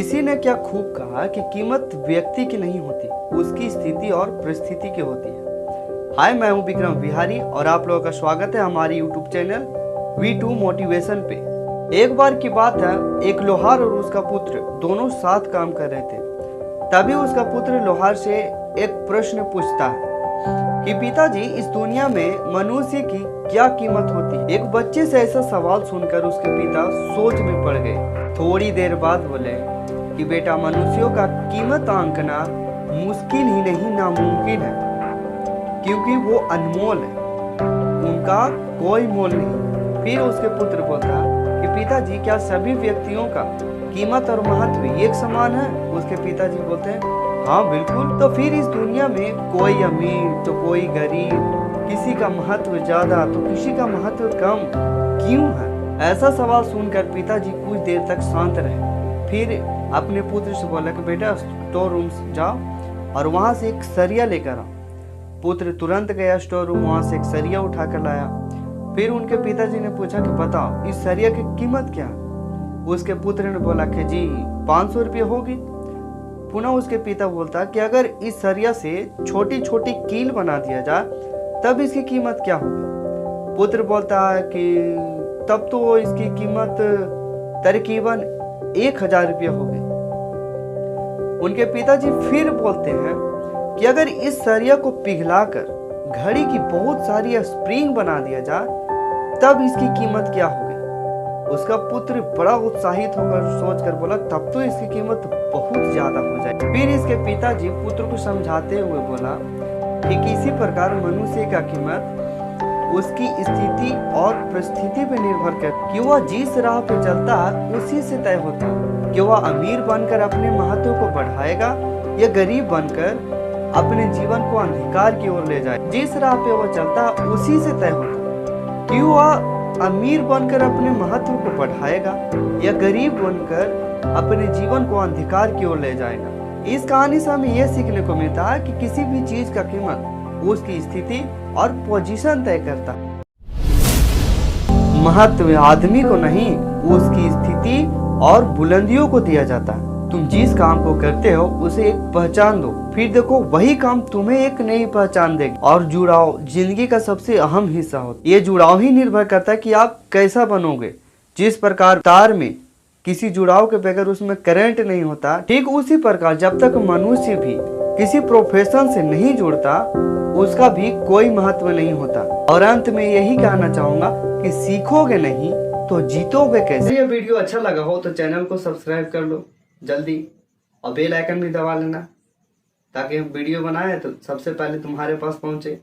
किसी ने क्या खूब कहा कि कीमत व्यक्ति की नहीं होती, उसकी स्थिति और परिस्थिति की होती है। हाय, मैं हूं विक्रम बिहारी और आप लोगों का स्वागत है हमारे यूट्यूब चैनल V2 मोटिवेशन पे। एक बार की बात है, एक लोहार और उसका पुत्र दोनों साथ काम कर रहे थे। तभी उसका पुत्र लोहार से एक प्रश्न पूछता है कि पिताजी, इस दुनिया में मनुष्य की क्या कीमत होती है। एक बच्चे से ऐसा सवाल सुनकर उसके पिता सोच में पड़ गए। थोड़ी देर बाद बोले कि बेटा, मनुष्यों का कीमत आंकना मुश्किल ही नहीं, नामुमकिन है, क्योंकि वो अनमोल है, उनका कोई मोल नहीं। फिर उसके पुत्र बोलता कि पिताजी, क्या सभी व्यक्तियों का कीमत और महत्व एक समान है। उसके पिताजी बोलते हैं, हाँ बिल्कुल। तो फिर इस दुनिया में कोई अमीर तो कोई गरीब, किसी का महत्व ज्यादा तो किसी का महत्व कम क्यों है। ऐसा सवाल सुनकर पिताजी कुछ देर तक शांत रहे। फिर अपने पुत्र से बोला कि बेटा, स्टोर रूम जाओ और वहां से एक सरिया लेकर आओ। पुत्र तुरंत गया स्टोर रूम, वहां से एक सरिया उठा कर लाया। फिर उनके पिताजी ने पूछा कि बताओ, इस सरिया की कीमत क्या है। उसके पुत्र ने बोला कि जी 500 रुपये होगी। पुनः उसके पिता बोलता कि अगर इस सरिया से छोटी छोटी कील बना दिया जाए तब इसकी कीमत क्या होगी। पुत्र बोलता है कि तब तो इसकी कीमत तकरीबन 1000 रुपये होगी। उनके पिताजी फिर बोलते हैं कि अगर इस सरिया को पिघलाकर घड़ी की बहुत सारी स्प्रिंग बना दिया जाए तब इसकी कीमत क्या होगी। उसका पुत्र बड़ा उत्साहित होकर सोचकर बोला, तब तो इसकी कीमत बहुत ज्यादा हो जाएगी। फिर इसके पिताजी पुत्र को समझाते हुए बोला कि किसी प्रकार मनुष्य का कीमत उसकी स्थिति और परिस्थिति पर निर्भर करती, कि वह जिस राह पर चलता है उसी से तय होता है, कि वह अमीर बनकर अपने महत्व को बढ़ाएगा या गरीब बनकर अपने जीवन को अंधकार की ओर ले जाए। जिस राह पे वह चलता है उसी से तय होता है, कि वह अमीर बनकर अपने महत्व को बढ़ाएगा या गरीब बनकर अपने जीवन को अंधकार की ओर ले जाएगा। इस कहानी से हमें यह सीखने को मिलता है कि किसी भी चीज का कीमत उसकी स्थिति और पोजीशन तय करता है। महत्व आदमी को नहीं, उसकी स्थिति और बुलंदियों को दिया जाता है। तुम जिस काम को करते हो उसे एक पहचान दो, फिर देखो वही काम तुम्हें एक नई पहचान देगी। और जुड़ाव जिंदगी का सबसे अहम हिस्सा होता है। ये जुड़ाव ही निर्भर करता है कि आप कैसा बनोगे। जिस प्रकार तार में किसी जुड़ाव के बगैर उसमें करंट नहीं होता, ठीक उसी प्रकार जब तक मनुष्य भी किसी प्रोफेशन से नहीं जुड़ता उसका भी कोई महत्व नहीं होता। और अंत में यही कहना चाहूंगा कि सीखोगे नहीं तो जीतोगे कैसे। ये वीडियो अच्छा लगा हो तो चैनल को सब्सक्राइब कर लो जल्दी, और बेल आइकन भी दबा लेना ताकि हम वीडियो बनाए तो सबसे पहले तुम्हारे पास पहुंचे।